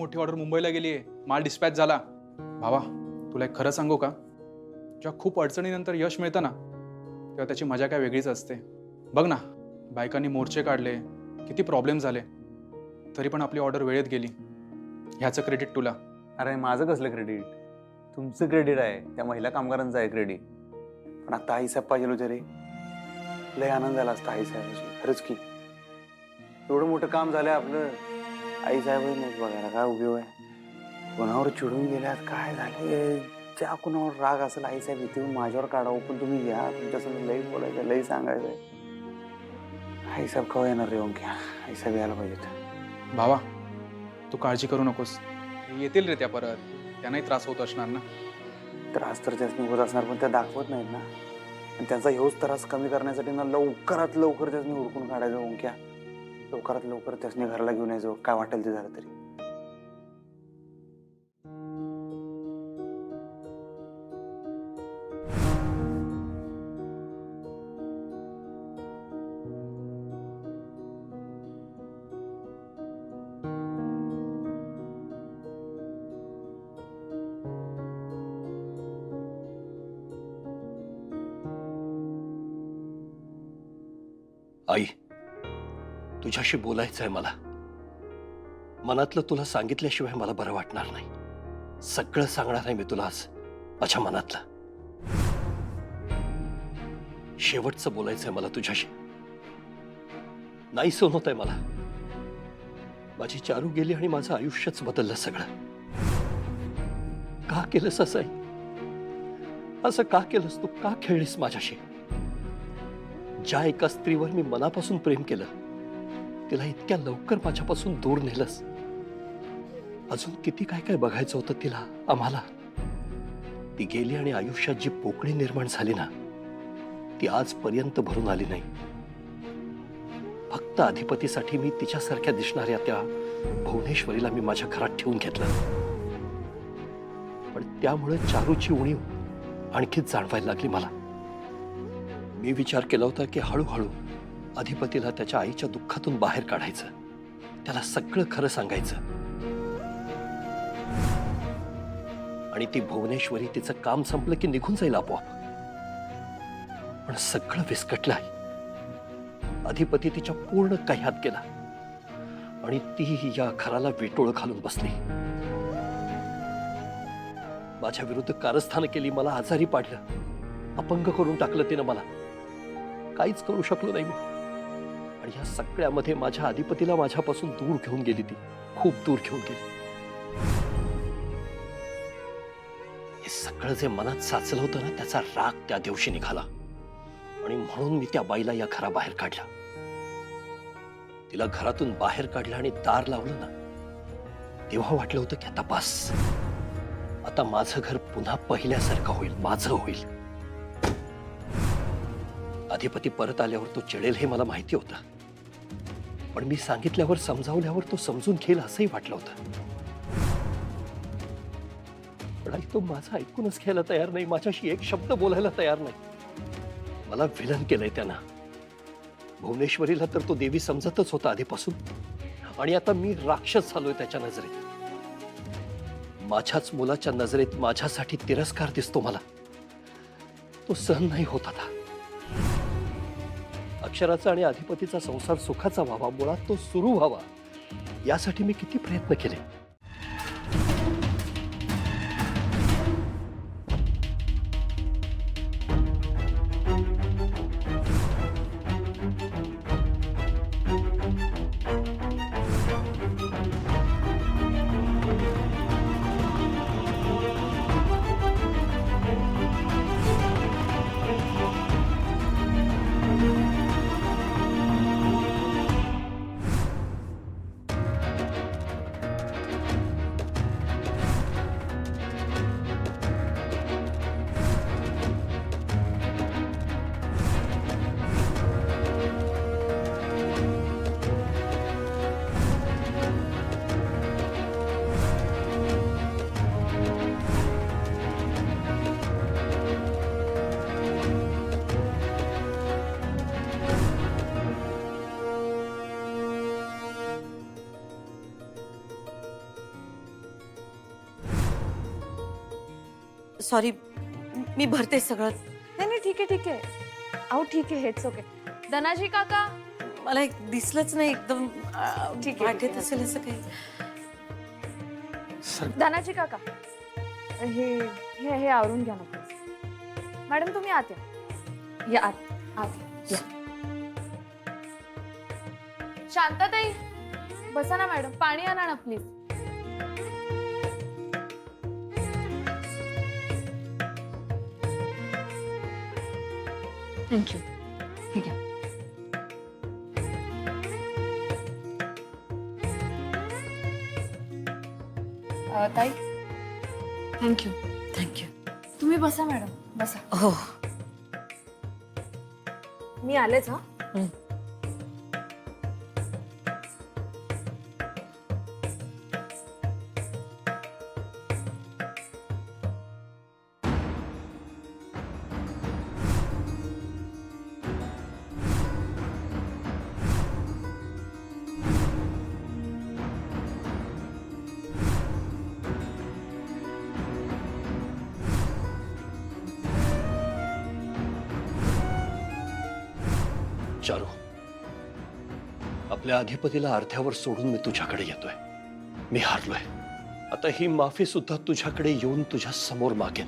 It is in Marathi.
मोठी ऑर्डर मुंबईला गेली आहे, माल डिस्पॅच झाला. भावा, तुला एक खरं सांगू का? जेव्हा खूप अडचणीनंतर यश मिळतं ना, तेव्हा त्याची मजा काय वेगळीच असते. बघ ना, बायकांनी मोर्चे काढले, किती प्रॉब्लेम झाले, तरी पण आपली ऑर्डर वेळेत गेली. ह्याचं क्रेडिट तुला. अरे माझं कसलं क्रेडिट? तुमचं क्रेडिट आहे, त्या महिला कामगारांचं आहे क्रेडिट. पण आता आईसाहेब पाहिजे होते रे. लय आनंद झाला असता आईसाहेबाची, खरंच की. एवढं मोठं काम झालंय आपलं, आईसाहेबच नाही बघायला काय उपयोग आहे? कोणावर चिडून गेल्यात, काय झाले? ज्या कोणावर राग असेल आईसाहेब इथे येऊन माझ्यावर काढावं, पण तुम्ही या तुमच्यासमोर लई बोलायचं, लई सांगायचंय. आईसाहेब केव्हा येणार रे ओंक्या? आईसाहेब यायला पाहिजेत. भावा, तू काळजी करू नकोस, येतील रे त्या परत. त्यांनाही त्रास होत असणार ना. त्रास तर त्यासनी होत असणार, पण त्या दाखवत नाहीत ना. आणि त्यांचा ह्योच त्रास कमी करण्यासाठी ना लवकरात लवकर त्यासनी हुडकून काढायचं ओंक्या. लवकरात लवकर त्यासनी घराला घेऊन यायचं, काय वाटेल ते झालं तरी. आई, तुझ्याशी बोलायचं आहे मला. मनातलं तुला सांगितल्याशिवाय मला बरं वाटणार नाही. सगळं सांगणार आहे मी तुला आज, माझ्या मनातलं. शेवटचं बोलायचं आहे मला तुझ्याशी. नाही सहन होत आहे मला. माझी चारू गेली आणि माझं आयुष्यच बदललं सगळं. का केलंस असं आई? असं का केलंस तू? का खेळलीस माझ्याशी? ज्या एका स्त्रीवर मी मनापासून प्रेम केलं, तिला इतक्या लवकर माझ्यापासून दूर नेलंस. अजून किती काय काय बघायचं होतं तिला, आम्हाला. ती गेली आणि आयुष्यात जी पोकळी निर्माण झाली ना, ती आजपर्यंत भरून आली नाही. फक्त अधिपतीसाठी मी तिच्यासारख्या दिसणाऱ्या त्या भुवनेश्वरीला मी माझ्या घरात ठेवून घेतलं. पण त्यामुळे चारूची उणीव आणखीच जाणवायला लागली मला. मी विचार केला होता की हळूहळू अधिपतीला त्याच्या आईच्या दुःखातून बाहेर काढायचं, त्याला सगळं खरं सांगायचं. आणि ती भुवनेश्वरी तिचं काम संपलं की निघून जाईल आपोआप. पण सगळं विस्कटलं आहे. अधिपती तिच्या पूर्ण कह्यात गेला आणि ती या घराला विटोळ घालून बसली. माझ्या विरुद्ध कारस्थानं केली, मला आजारी पाडलं, अपंग करून टाकलं तिनं मला. काहीच करू शकलो नाही मी. आणि या सगळ्यामध्ये माझ्या अधिपतीला माझ्यापासून दूर घेऊन गेली ती, खूप दूर घेऊन गेली. हे सगळं जे मनात साचलं होतं ना, त्याचा राग त्या दिवशी निघाला. आणि म्हणून मी त्या बाईला या घराबाहेर काढलं. तिला घरातून बाहेर काढलं आणि दार लावलं ना, तेव्हा वाटलं होतं की आता बस, आता माझं घर पुन्हा पहिल्यासारखं होईल, माझं होईल. अधिपती परत आल्यावर तो चिडेल हे मला माहिती होतं. पण मी सांगितल्यावर, समजावल्यावर तो समजून घेईल असंही वाटलं होतं. पण आई, तो माझं ऐकूनच घ्यायला तयार नाही, माझ्याशी एक शब्द बोलायला तयार नाही. मला विलन केलंय त्यानं. भुवनेश्वरीला तर तो देवी समजतच होता आधीपासून, आणि आता मी राक्षस झालोय त्याच्या नजरेत. माझ्याच मुलाच्या नजरेत माझ्यासाठी तिरस्कार दिसतो मला. तो सहन नाही होत आता. अक्षराचा आणि अधिपतीचा संसार सुखाचा व्हावा, मुळात तो सुरू व्हावा, यासाठी मी किती प्रयत्न केले. सॉरी, मी भरते सगळं. नाही नाही, ठीक आहे ठीक आहे. अहो ठीक आहे, हेच ओके. धनाजी काका, मला एक दिसलंच नाही एकदम ठीक आहे, वाटत ठीक आहे. असेल असं काही. धनाजी काका, हे हे हे आवरून घ्या ना please. मॅडम तुम्ही आत या. या आत आत या. शांताताई, बसा ना मॅडम, पाणी आणा ना प्लीज. थँक्यू. ठीक आहे. ताई, थँक्यू. थँक्यू. तुम्ही बसा मॅडम, बसा. हो. मी आलेच हा. चारू, आपल्या अधिपतीला अर्ध्यावर सोडून मी तुझ्याकडे येतोय. मी हारलोय. आता ही माफी सुद्धा तुझ्याकडे येऊन तुझ्या समोर मागेन.